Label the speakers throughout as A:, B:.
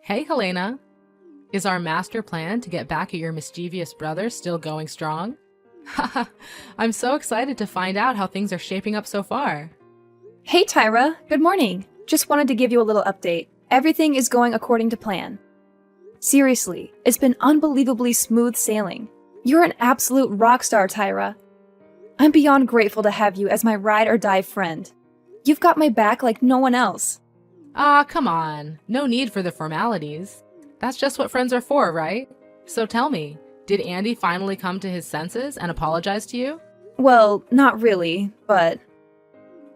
A: Hey, Helena. Is our master plan to get back at your mischievous brother still going strong? Haha, I'm so excited to find out how things are shaping up so far.
B: Hey Tyra, good morning. Just wanted to give you a little update. Everything is going according to plan. Seriously, it's been unbelievably smooth sailing. You're an absolute rock star, Tyra. I'm beyond grateful to have you as my ride or die friend. You've got my back like no one else.
A: Ah, come on. No need for the formalities. That's just what friends are for, right? So tell me, did Andy finally come to his senses and apologize to you?
B: Well, not really, but...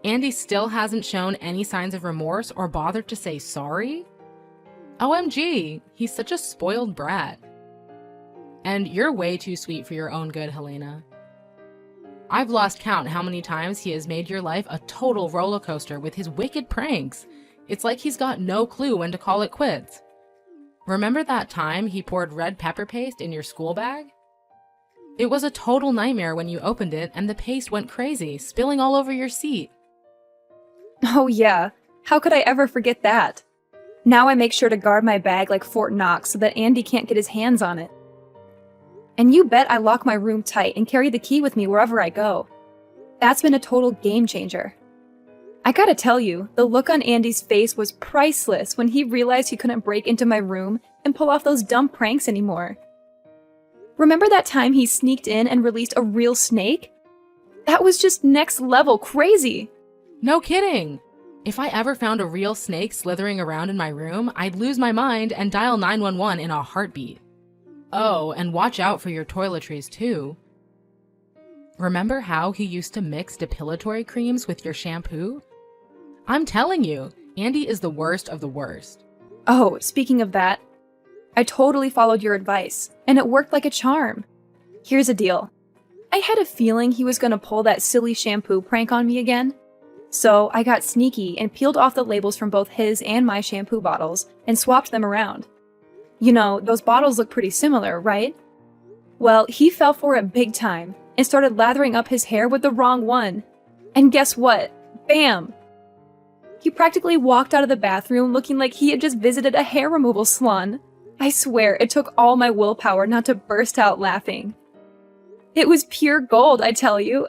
A: Andy still hasn't shown any signs of remorse or bothered to say sorry? OMG, he's such a spoiled brat. And you're way too sweet for your own good, Helena. I've lost count how many times he has made your life a total roller coaster with his wicked pranks. It's like he's got no clue when to call it quits. Remember that time he poured red pepper paste in your school bag? It was a total nightmare when you opened it and the paste went crazy, spilling all over your seat.
B: Oh yeah, how could I ever forget that? Now I make sure to guard my bag like Fort Knox so that Andy can't get his hands on it. And you bet I lock my room tight and carry the key with me wherever I go. That's been a total game changer. I gotta tell you, the look on Andy's face was priceless when he realized he couldn't break into my room and pull off those dumb pranks anymore. Remember that time he sneaked in and released a real snake? That was just next level crazy!
A: No kidding! If I ever found a real snake slithering around in my room, I'd lose my mind and dial 911 in a heartbeat. Oh, and watch out for your toiletries too. Remember how he used to mix depilatory creams with your shampoo? I'm telling you, Andy is the worst of the worst.
B: Oh, speaking of that, I totally followed your advice, and it worked like a charm. Here's the deal. I had a feeling he was gonna pull that silly shampoo prank on me again. So I got sneaky and peeled off the labels from both his and my shampoo bottles and swapped them around. You know, those bottles look pretty similar, right? Well, he fell for it big time and started lathering up his hair with the wrong one. And guess what? Bam! He practically walked out of the bathroom looking like he had just visited a hair removal salon. I swear, it took all my willpower not to burst out laughing. It was pure gold, I tell you.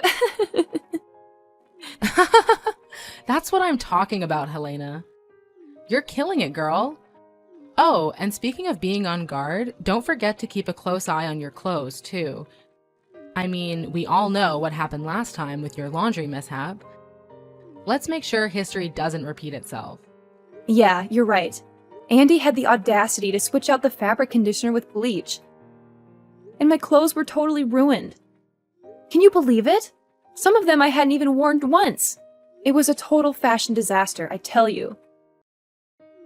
A: That's what I'm talking about, Helena. You're killing it, girl. Oh, and speaking of being on guard, don't forget to keep a close eye on your clothes, too. I mean, we all know what happened last time with your laundry mishap. Let's make sure history doesn't repeat itself.
B: Yeah, you're right. Andy had the audacity to switch out the fabric conditioner with bleach. And my clothes were totally ruined. Can you believe it? Some of them I hadn't even worn once. It was a total fashion disaster, I tell you.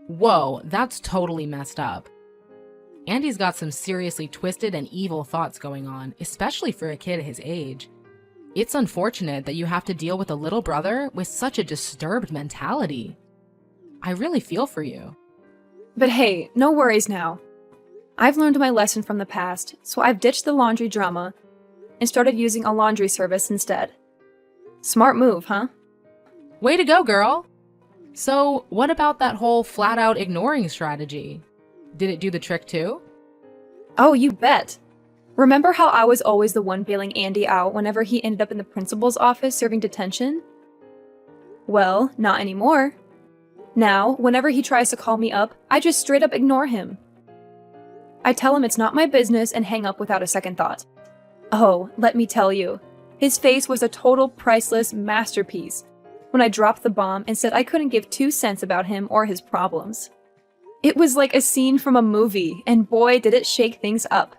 A: Whoa, that's totally messed up. Andy's got some seriously twisted and evil thoughts going on, especially for a kid his age. It's unfortunate that you have to deal with a little brother with such a disturbed mentality. I really feel for you.
B: But hey, no worries now. I've learned my lesson from the past, so I've ditched the laundry drama and started using a laundry service instead. Smart move, huh?
A: Way to go, girl! So, what about that whole flat-out ignoring strategy? Did it do the trick too?
B: Oh, you bet. Remember how I was always the one bailing Andy out whenever he ended up in the principal's office serving detention? Well, not anymore. Now, whenever he tries to call me up, I just straight up ignore him. I tell him it's not my business and hang up without a second thought. Oh, let me tell you, his face was a total priceless masterpiece when I dropped the bomb and said I couldn't give 2 cents about him or his problems. It was like a scene from a movie, and boy did it shake things up.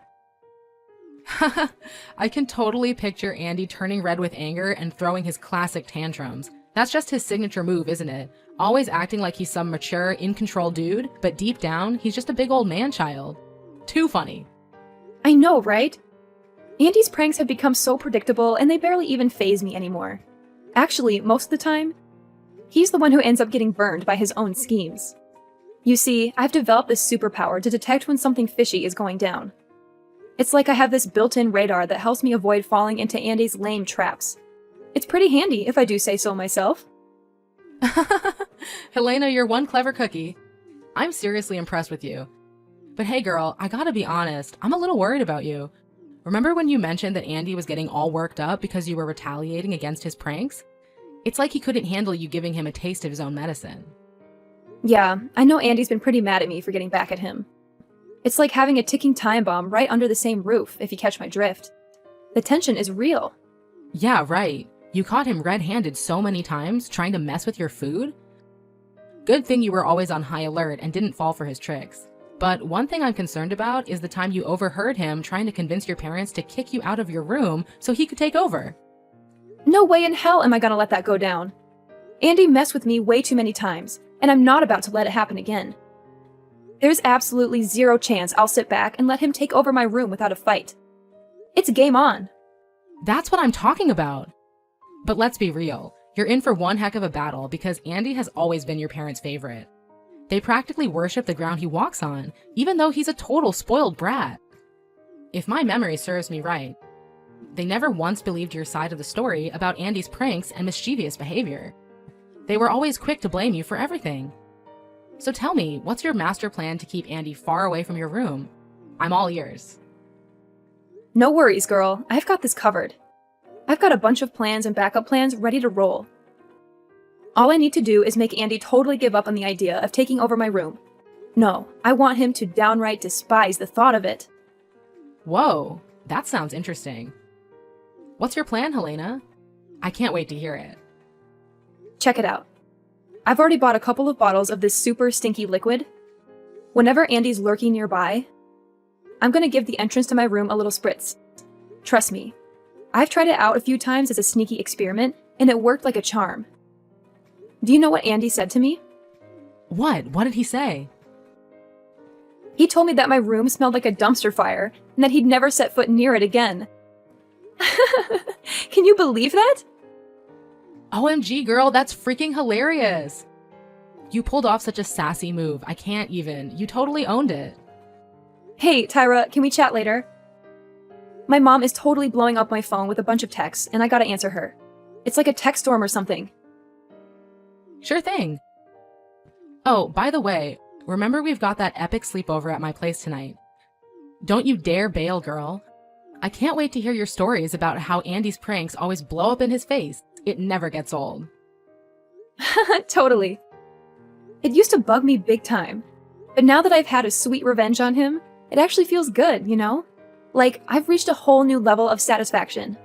A: I can totally picture Andy turning red with anger and throwing his classic tantrums. That's just his signature move, isn't it? Always acting like he's some mature, in-control dude, but deep down, he's just a big old man-child. Too funny.
B: I know, right? Andy's pranks have become so predictable, and they barely even faze me anymore. Actually, most of the time, he's the one who ends up getting burned by his own schemes. You see, I've developed this superpower to detect when something fishy is going down. It's like I have this built-in radar that helps me avoid falling into Andy's lame traps. It's pretty handy, if I do say so myself.
A: Helena, you're one clever cookie. I'm seriously impressed with you. But hey girl, I gotta be honest, I'm a little worried about you. Remember when you mentioned that Andy was getting all worked up because you were retaliating against his pranks? It's like he couldn't handle you giving him a taste of his own medicine.
B: Yeah, I know Andy's been pretty mad at me for getting back at him. It's like having a ticking time bomb right under the same roof, if you catch my drift. The tension is real.
A: Yeah, right. You caught him red-handed so many times trying to mess with your food? Good thing you were always on high alert and didn't fall for his tricks. But one thing I'm concerned about is the time you overheard him trying to convince your parents to kick you out of your room so he could take over.
B: No way in hell am I gonna let that go down. Andy messed with me way too many times, and I'm not about to let it happen again. There's absolutely zero chance I'll sit back and let him take over my room without a fight. It's game on.
A: That's what I'm talking about. But let's be real. You're in for one heck of a battle because Andy has always been your parents' favorite. They practically worship the ground he walks on, even though he's a total spoiled brat. If my memory serves me right, they never once believed your side of the story about Andy's pranks and mischievous behavior. They were always quick to blame you for everything. So tell me, what's your master plan to keep Andy far away from your room? I'm all ears.
B: No worries, girl. I've got this covered. I've got a bunch of plans and backup plans ready to roll. All I need to do is make Andy totally give up on the idea of taking over my room. No, I want him to downright despise the thought of it.
A: Whoa, that sounds interesting. What's your plan, Helena? I can't wait to hear it.
B: Check it out. I've already bought a couple of bottles of this super stinky liquid. Whenever Andy's lurking nearby, I'm gonna give the entrance to my room a little spritz. Trust me, I've tried it out a few times as a sneaky experiment, and it worked like a charm. Do you know what Andy said to me?
A: What? What did he say?
B: He told me that my room smelled like a dumpster fire, and that he'd never set foot near it again. Can you believe that?
A: OMG, girl, that's freaking hilarious. You pulled off such a sassy move. I can't even. You totally owned it.
B: Hey, Tyra, can we chat later? My mom is totally blowing up my phone with a bunch of texts, and I gotta answer her. It's like a text storm or something.
A: Sure thing. Oh, by the way, remember we've got that epic sleepover at my place tonight. Don't you dare bail, girl. I can't wait to hear your stories about how Andy's pranks always blow up in his face. It never gets old.
B: Totally. It used to bug me big time. But now that I've had a sweet revenge on him, it actually feels good, you know? Like, I've reached a whole new level of satisfaction.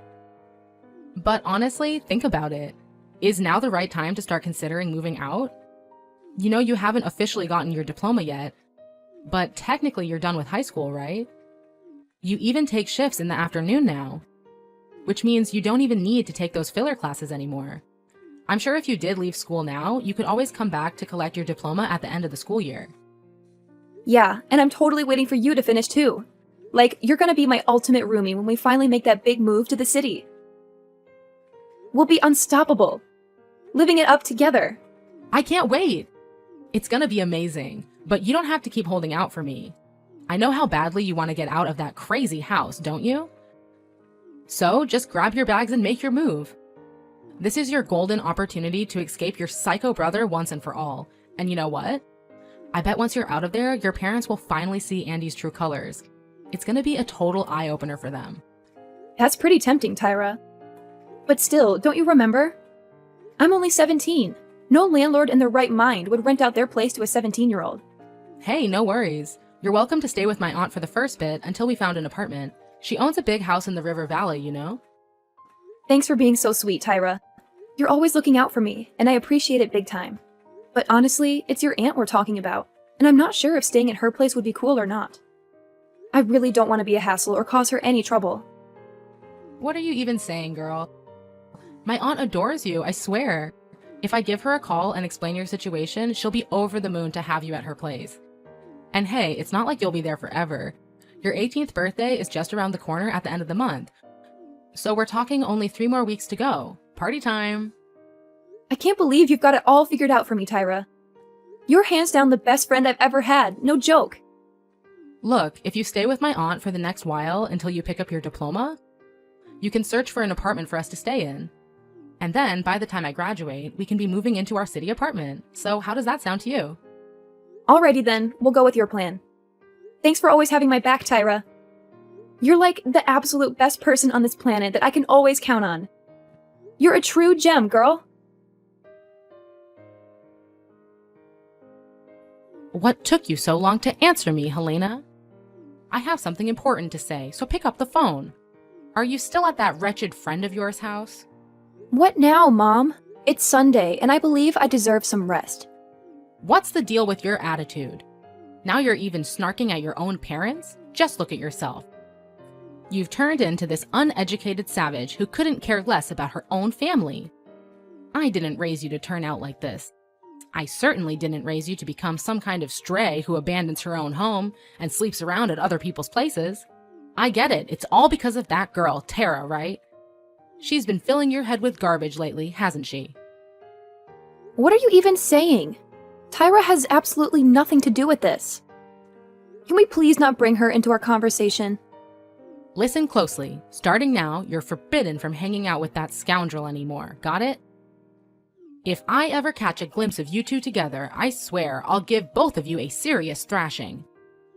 A: But honestly, think about it. Is now the right time to start considering moving out? You know you haven't officially gotten your diploma yet, but technically you're done with high school, right? You even take shifts in the afternoon now, which means you don't even need to take those filler classes anymore. I'm sure if you did leave school now, you could always come back to collect your diploma at the end of the school year.
B: Yeah, and I'm totally waiting for you to finish too. Like, you're gonna be my ultimate roomie when we finally make that big move to the city. We'll be unstoppable, living it up together.
A: I can't wait! It's gonna be amazing, but you don't have to keep holding out for me. I know how badly you want to get out of that crazy house, don't you? So just grab your bags and make your move. This is your golden opportunity to escape your psycho brother once and for all. And you know what? I bet once you're out of there, your parents will finally see Andy's true colors. It's gonna be a total eye-opener for them.
B: That's pretty tempting, Tyra. But still, don't you remember? I'm only 17. No landlord in their right mind would rent out their place to a 17-year-old.
A: Hey, no worries. You're welcome to stay with my aunt for the first bit until we found an apartment. She owns a big house in the River Valley, you know?
B: Thanks for being so sweet, Tyra. You're always looking out for me, and I appreciate it big time. But honestly, it's your aunt we're talking about, and I'm not sure if staying at her place would be cool or not. I really don't want to be a hassle or cause her any trouble.
A: What are you even saying, girl? My aunt adores you, I swear. If I give her a call and explain your situation, she'll be over the moon to have you at her place. And hey, it's not like you'll be there forever. Your 18th birthday is just around the corner at the end of the month. So we're talking only 3 more weeks to go. Party time.
B: I can't believe you've got it all figured out for me, Tyra. You're hands down the best friend I've ever had, no joke.
A: Look, if you stay with my aunt for the next while until you pick up your diploma, you can search for an apartment for us to stay in. And then, by the time I graduate, we can be moving into our city apartment. So how does that sound to you?
B: Alrighty then, we'll go with your plan. Thanks for always having my back, Tyra. You're like the absolute best person on this planet that I can always count on. You're a true gem, girl.
A: What took you so long to answer me, Helena? I have something important to say, so pick up the phone. Are you still at that wretched friend of yours' house?
B: What now, Mom? It's Sunday, and I believe I deserve some rest.
A: What's the deal with your attitude? Now you're even snarking at your own parents? Just look at yourself. You've turned into this uneducated savage who couldn't care less about her own family. I didn't raise you to turn out like this. I certainly didn't raise you to become some kind of stray who abandons her own home and sleeps around at other people's places. I get it, it's all because of that girl, Tara, right? She's been filling your head with garbage lately, hasn't she?
B: What are you even saying? Tyra has absolutely nothing to do with this. Can we please not bring her into our conversation?
A: Listen closely. Starting now, you're forbidden from hanging out with that scoundrel anymore. Got it? If I ever catch a glimpse of you two together, I swear I'll give both of you a serious thrashing.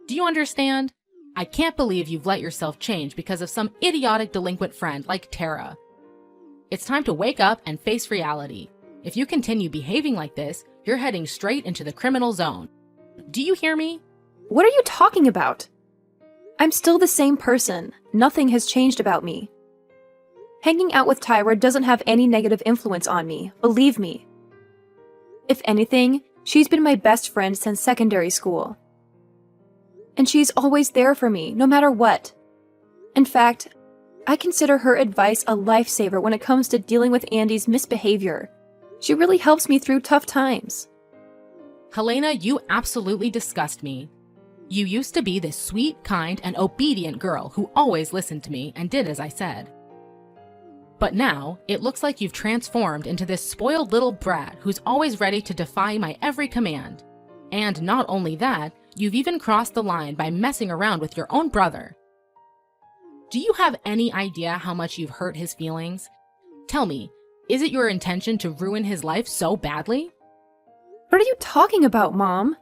A: Do you understand? I can't believe you've let yourself change because of some idiotic delinquent friend like Tara. It's time to wake up and face reality. If you continue behaving like this, you're heading straight into the criminal zone. Do you hear me?
B: What are you talking about? I'm still the same person. Nothing has changed about me. Hanging out with Tyra doesn't have any negative influence on me, believe me. If anything, she's been my best friend since secondary school. And she's always there for me, no matter what. In fact, I consider her advice a lifesaver when it comes to dealing with Andy's misbehavior. She really helps me through tough times.
A: Helena, you absolutely disgust me. You used to be this sweet, kind, and obedient girl who always listened to me and did as I said. But now, it looks like you've transformed into this spoiled little brat who's always ready to defy my every command. And not only that, you've even crossed the line by messing around with your own brother. Do you have any idea how much you've hurt his feelings? Tell me, is it your intention to ruin his life so badly?
B: What are you talking about, Mom?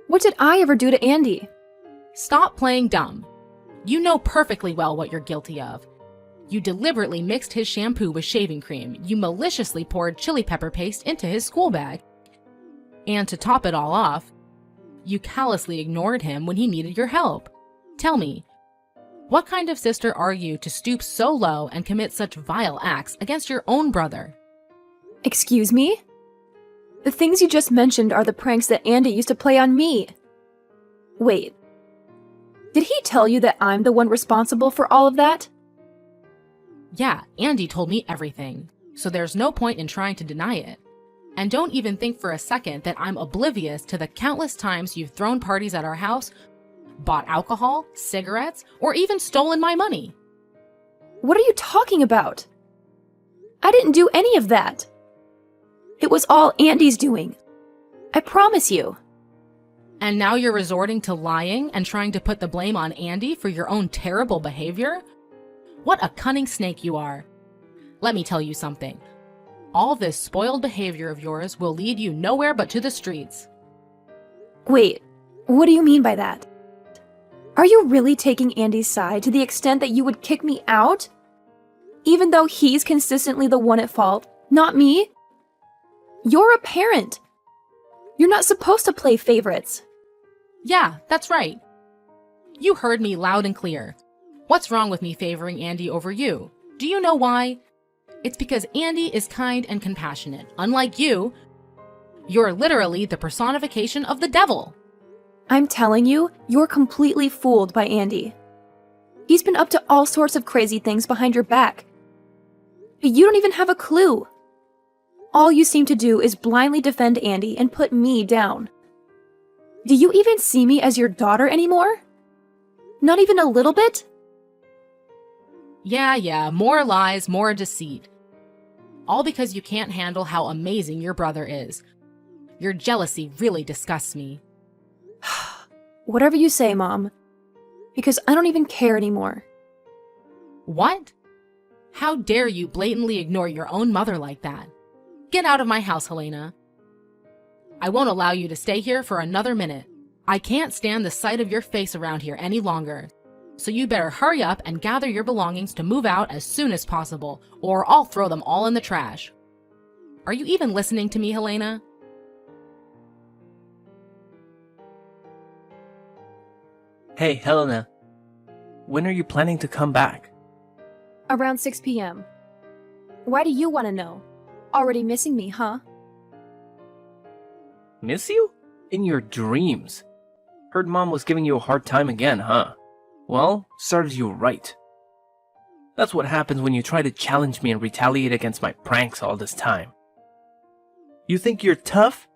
B: What did I ever do to Andy?
A: Stop playing dumb. You know perfectly well what you're guilty of. You deliberately mixed his shampoo with shaving cream. You maliciously poured chili pepper paste into his school bag. And to top it all off, you callously ignored him when he needed your help. Tell me, what kind of sister are you to stoop so low and commit such vile acts against your own brother?
B: Excuse me? The things you just mentioned are the pranks that Andy used to play on me. Wait, did he tell you that I'm the one responsible for all of that?
A: Yeah, Andy told me everything, so there's no point in trying to deny it. And don't even think for a second that I'm oblivious to the countless times you've thrown parties at our house, bought alcohol, cigarettes, or even stolen my money.
B: What are you talking about? I didn't do any of that. It was all Andy's doing. I promise you.
A: And now you're resorting to lying and trying to put the blame on Andy for your own terrible behavior? What a cunning snake you are. Let me tell you something. All this spoiled behavior of yours will lead you nowhere but to the streets.
B: Wait, what do you mean by that? Are you really taking Andy's side to the extent that you would kick me out? Even though he's consistently the one at fault, not me? You're a parent. You're not supposed to play favorites.
A: Yeah, that's right. You heard me loud and clear. What's wrong with me favoring Andy over you? Do you know why? It's because Andy is kind and compassionate. Unlike you, you're literally the personification of the devil.
B: I'm telling you, you're completely fooled by Andy. He's been up to all sorts of crazy things behind your back. But you don't even have a clue. All you seem to do is blindly defend Andy and put me down. Do you even see me as your daughter anymore? Not even a little bit?
A: Yeah, more lies, more deceit. All because you can't handle how amazing your brother is. Your jealousy really disgusts me.
B: Whatever you say, Mom. Because I don't even care anymore.
A: What? How dare you blatantly ignore your own mother like that? Get out of my house, Helena. I won't allow you to stay here for another minute. I can't stand the sight of your face around here any longer. So you better hurry up and gather your belongings to move out as soon as possible, or I'll throw them all in the trash. Are you even listening to me, Helena?
C: Hey, Helena. When are you planning to come back?
B: Around 6 p.m. Why do you want to know? Already missing me, huh?
C: Miss you? In your dreams. Heard Mom was giving you a hard time again, huh? Well, serves you right. That's what happens when you try to challenge me and retaliate against my pranks all this time. You think you're tough?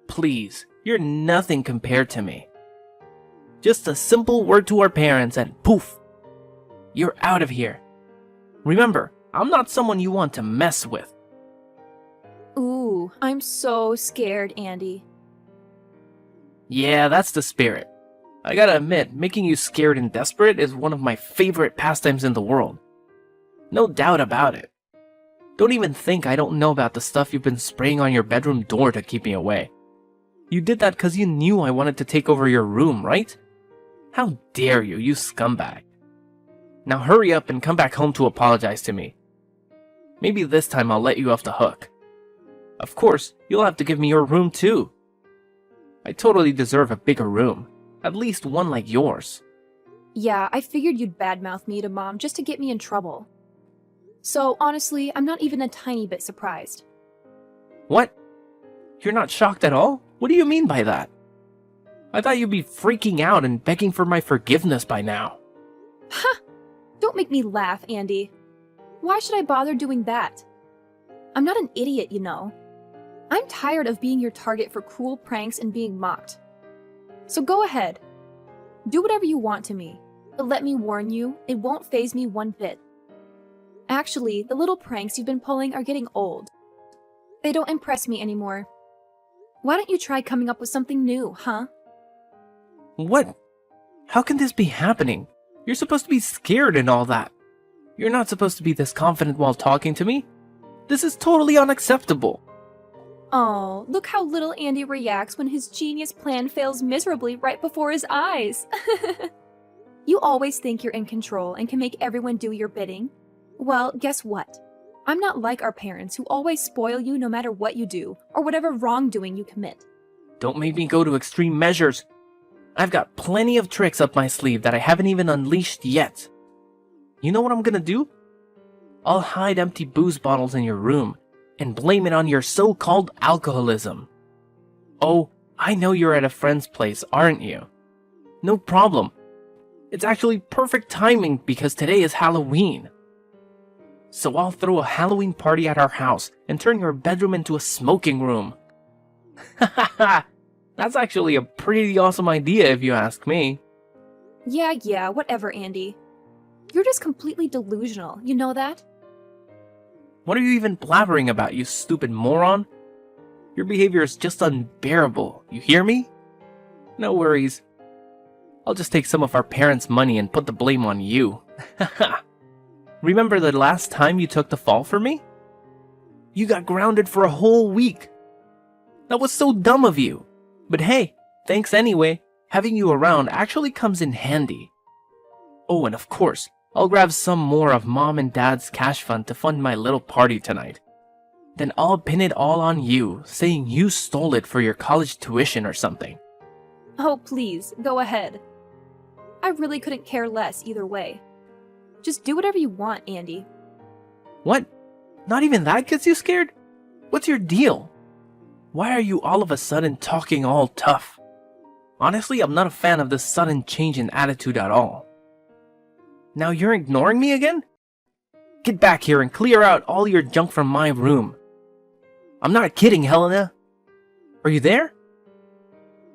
C: Please, you're nothing compared to me. Just a simple word to our parents and poof! You're out of here. Remember, I'm not someone you want to mess with.
B: Ooh, I'm so scared, Andy.
C: Yeah, that's the spirit. I gotta admit, making you scared and desperate is one of my favorite pastimes in the world. No doubt about it. Don't even think I don't know about the stuff you've been spraying on your bedroom door to keep me away. You did that because you knew I wanted to take over your room, right? How dare you, you scumbag. Now hurry up and come back home to apologize to me. Maybe this time I'll let you off the hook. Of course, you'll have to give me your room too. I totally deserve a bigger room. At least one like yours.
B: Yeah, I figured you'd badmouth me to Mom just to get me in trouble. So, honestly, I'm not even a tiny bit surprised.
C: What? You're not shocked at all? What do you mean by that? I thought you'd be freaking out and begging for my forgiveness by now.
B: Ha! Don't make me laugh, Andy. Why should I bother doing that? I'm not an idiot, you know. I'm tired of being your target for cruel pranks and being mocked. So go ahead. Do whatever you want to me, but let me warn you, it won't faze me one bit. Actually, the little pranks you've been pulling are getting old. They don't impress me anymore. Why don't you try coming up with something new, huh?
C: What? How can this be happening? You're supposed to be scared and all that. You're not supposed to be this confident while talking to me. This is totally unacceptable.
B: Oh, look how little Andy reacts when his genius plan fails miserably right before his eyes. You always think you're in control and can make everyone do your bidding. Well, guess what? I'm not like our parents who always spoil you no matter what you do or whatever wrongdoing you commit.
C: Don't make me go to extreme measures. I've got plenty of tricks up my sleeve that I haven't even unleashed yet. You know what I'm gonna do? I'll hide empty booze bottles in your room and blame it on your so-called alcoholism. Oh, I know you're at a friend's place, aren't you? No problem. It's actually perfect timing because today is Halloween. So I'll throw a Halloween party at our house and turn your bedroom into a smoking room. Hahaha, that's actually a pretty awesome idea if you ask me.
B: Yeah, whatever, Andy. You're just completely delusional, you know that?
C: What are you even blabbering about, you stupid moron? Your behavior is just unbearable, you hear me? No worries. I'll just take some of our parents' money and put the blame on you. Remember the last time you took the fall for me? You got grounded for a whole week. That was so dumb of you. But hey, thanks anyway. Having you around actually comes in handy. Oh, and of course, I'll grab some more of Mom and Dad's cash fund to fund my little party tonight. Then I'll pin it all on you, saying you stole it for your college tuition or something.
B: Oh, please, go ahead. I really couldn't care less either way. Just do whatever you want, Andy.
C: What? Not even that gets you scared? What's your deal? Why are you all of a sudden talking all tough? Honestly, I'm not a fan of this sudden change in attitude at all. Now you're ignoring me again? Get back here and clear out all your junk from my room. I'm not kidding, Helena. Are you there?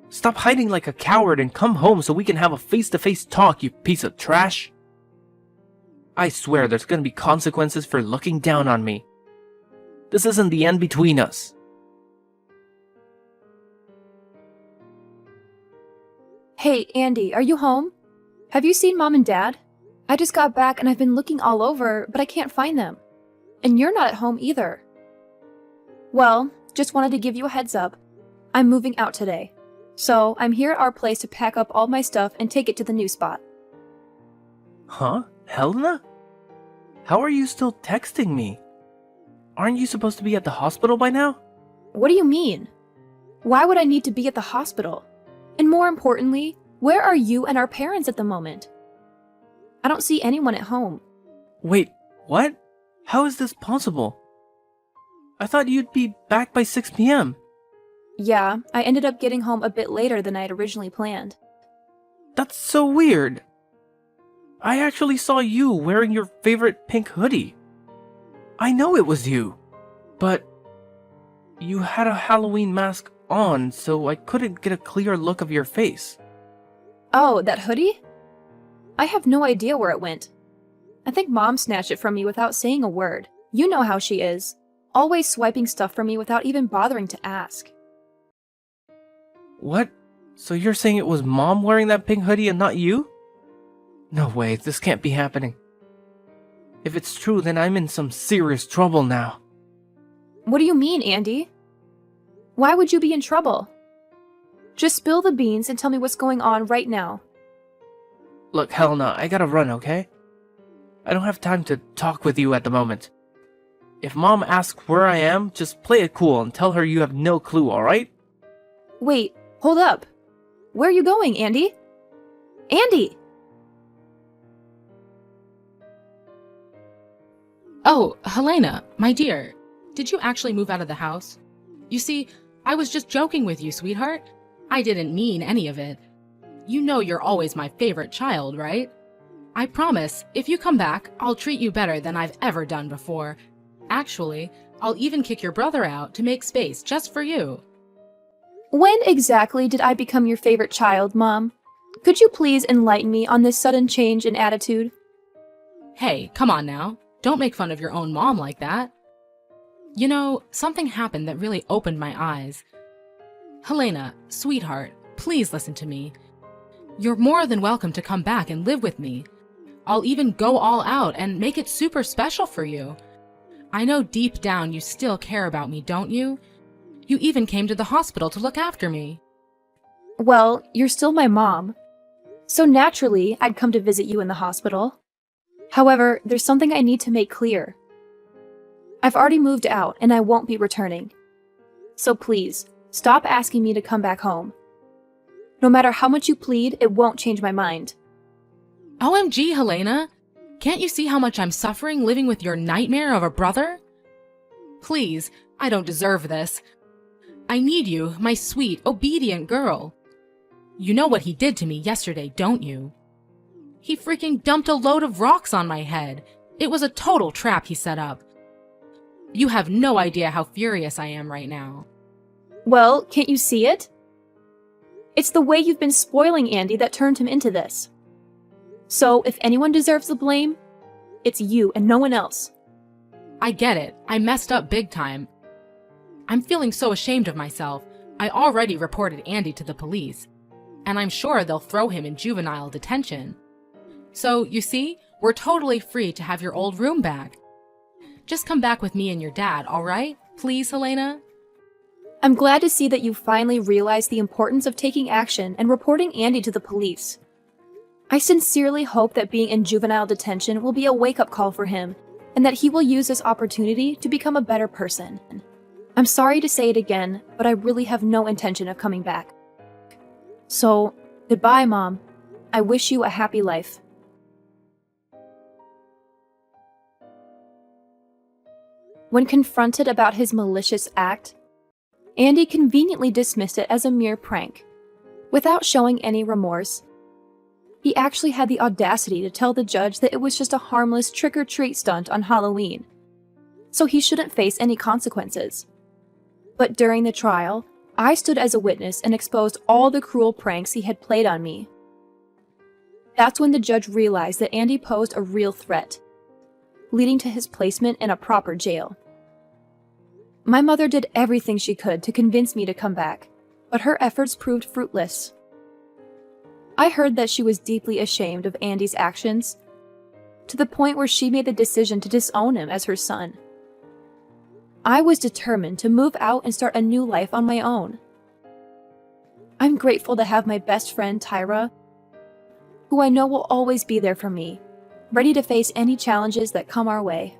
C: Stop hiding like a coward and come home so we can have a face-to-face talk, you piece of trash. I swear there's gonna be consequences for looking down on me. This isn't the end between us.
B: Hey, Andy, are you home? Have you seen Mom and Dad? I just got back and I've been looking all over, but I can't find them. And you're not at home either. Well, just wanted to give you a heads up. I'm moving out today. So I'm here at our place to pack up all my stuff and take it to the new spot.
C: Huh? Helena? How are you still texting me? Aren't you supposed to be at the hospital by now?
B: What do you mean? Why would I need to be at the hospital? And more importantly, where are you and our parents at the moment? I don't see anyone at home.
C: Wait, what? How is this possible? I thought you'd be back by 6 p.m.
B: Yeah, I ended up getting home a bit later than I'd originally planned.
C: That's so weird. I actually saw you wearing your favorite pink hoodie. I know it was you, but you had a Halloween mask on, so I couldn't get a clear look of your face.
B: Oh, that hoodie? I have no idea where it went. I think Mom snatched it from me without saying a word. You know how she is. Always swiping stuff from me without even bothering to ask.
C: What? So you're saying it was Mom wearing that pink hoodie and not you? No way, this can't be happening. If it's true, then I'm in some serious trouble now.
B: What do you mean, Andy? Why would you be in trouble? Just spill the beans and tell me what's going on right now.
C: Look, Helena, I gotta run, okay? I don't have time to talk with you at the moment. If Mom asks where I am, just play it cool and tell her you have no clue, alright?
B: Wait, hold up. Where are you going, Andy? Andy!
A: Oh, Helena, my dear, did you actually move out of the house? You see, I was just joking with you, sweetheart. I didn't mean any of it. You know you're always my favorite child, right? I promise, if you come back, I'll treat you better than I've ever done before. Actually, I'll even kick your brother out to make space just for you.
B: When exactly did I become your favorite child, Mom? Could you please enlighten me on this sudden change in attitude?
A: Hey, come on now. Don't make fun of your own mom like that. You know, something happened that really opened my eyes. Helena, sweetheart, please listen to me. You're more than welcome to come back and live with me. I'll even go all out and make it super special for you. I know deep down you still care about me, don't you? You even came to the hospital to look after me.
B: Well, you're still my mom. So naturally, I'd come to visit you in the hospital. However, there's something I need to make clear. I've already moved out and I won't be returning. So please, stop asking me to come back home. No matter how much you plead, it won't change my mind.
A: OMG, Helena! Can't you see how much I'm suffering living with your nightmare of a brother? Please, I don't deserve this. I need you, my sweet, obedient girl. You know what he did to me yesterday, don't you? He freaking dumped a load of rocks on my head. It was a total trap he set up. You have no idea how furious I am right now.
B: Well, can't you see it? It's the way you've been spoiling Andy that turned him into this. So, if anyone deserves the blame, it's you and no one else.
A: I get it. I messed up big time. I'm feeling so ashamed of myself. I already reported Andy to the police, and I'm sure they'll throw him in juvenile detention. So, you see, we're totally free to have your old room back. Just come back with me and your dad, all right? Please, Helena?
B: I'm glad to see that you finally realized the importance of taking action and reporting Andy to the police. I sincerely hope that being in juvenile detention will be a wake-up call for him, and that he will use this opportunity to become a better person. I'm sorry to say it again, but I really have no intention of coming back. So, goodbye, Mom. I wish you a happy life. When confronted about his malicious act, Andy conveniently dismissed it as a mere prank. Without showing any remorse, he actually had the audacity to tell the judge that it was just a harmless trick-or-treat stunt on Halloween, so he shouldn't face any consequences. But during the trial, I stood as a witness and exposed all the cruel pranks he had played on me. That's when the judge realized that Andy posed a real threat, leading to his placement in a proper jail. My mother did everything she could to convince me to come back, but her efforts proved fruitless. I heard that she was deeply ashamed of Andy's actions, to the point where she made the decision to disown him as her son. I was determined to move out and start a new life on my own. I'm grateful to have my best friend, Tyra, who I know will always be there for me, ready to face any challenges that come our way.